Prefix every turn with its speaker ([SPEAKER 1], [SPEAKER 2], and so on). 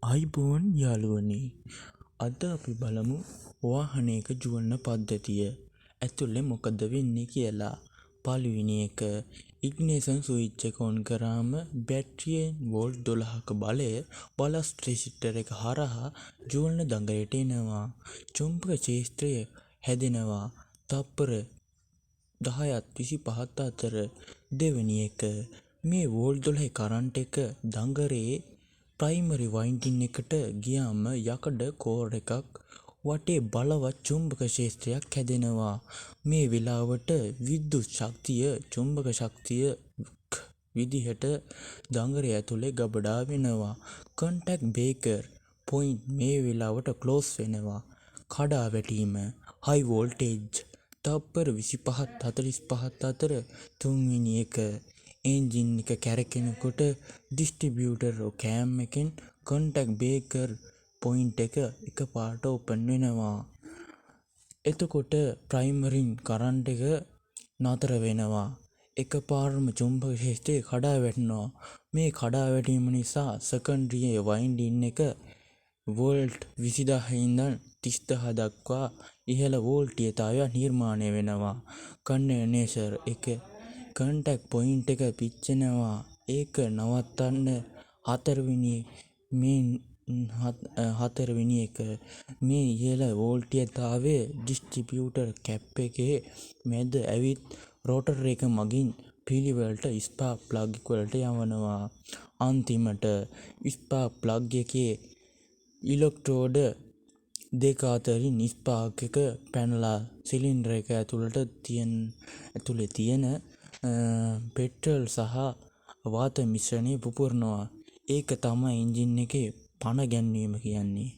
[SPEAKER 1] අයිබෝන් යාළුවනේ, අද අපි බලමු වාහනයක ජුවන පද්ධතිය ඇතුලේ මොකද වෙන්නේ කියලා. පළවෙනි එක, ඉග්නිෂන් ස්විච් එක ඔන් කරාම බැටරියෙන් වෝල්ට් 12ක බලය බලාස්ට් රෙසිස්ටර් එක හරහා ජුවන දඟලට එනවා. චුම්බක ක්ෂේත්‍රය හැදෙනවා තප්පර 10ත් 25ත් අතර. දෙවෙනි එක, මේ වෝල්ට් 12 කරන්ට් එක දඟරේ ප්‍රයිමරි වයින්ඩින් එකට ගියාම යකඩ කෝර් එකක් වටේ බලවත් චුම්බක ක්ෂේත්‍රයක් හැදෙනවා. මේ වෙලාවට විද්‍යුත් ශක්තිය චුම්බක ශක්තිය විදිහට දඟරේ ඇතුලේ ගබඩා වෙනවා. කොන්ටැක්ට් බ්‍රේකර් පොයින්ට් මේ වෙලාවට ක්ලෝස් වෙනවා. කඩා වැටීම හයි වෝල්ටේජ් තප්පර 25ත් 45ත් අතර. තුන්වෙනි එක, එන්ජින් එක කැරකෙනකොට ඩිස්ට්‍රිබියුටර් කෑම් එකෙන් කොන්ටැක්ට් බ්‍රේකර් පොයින්ට් එක එකපාරට ඕපන් වෙනවා. එතකොට ප්‍රයිමරි කරන්ට් එක නතර වෙනවා. එකපාරම චුම්බක ක්ෂේත්‍රය කඩා වැටෙනවා. මේ කඩා වැටීම නිසා සෙකන්ඩරි වයින්ඩින් එක වෝල්ට් 20000 ඉඳන් 30000 දක්වා ඉහළ වෝල්ටීයතාවයක් නිර්මාණය වෙනවා. කන්ඩෙන්සර් එක කොන්ටැක්ට් පොයින්ට් එක පිච්චෙනවා. ඒක නවත්තන්න හතරවෙනි එක, මේ ඉහළ වෝල්ටීයතාවය ඩිස්ට්‍රිබියුටර් කැප් එකේ මැද ඇවිත් රෝටර් එක මගින් පිළිවෙලට ස්පාර්ක් ප්ලග් වලට යවනවා. අන්තිමට ස්පාර්ක් ප්ලග් එකේ ඉලෙක්ට්‍රෝඩ දෙක අතරින් ස්පාර්ක් එක පැනලා සිලින්ඩර් එක ඇතුලේ තියෙන පෙට්‍රල් සහ වාත මිශ්‍රණය පුපුරනවා. ඒක තමයි එන්ජින් එකේ පණ ගැන්වීම කියන්නේ.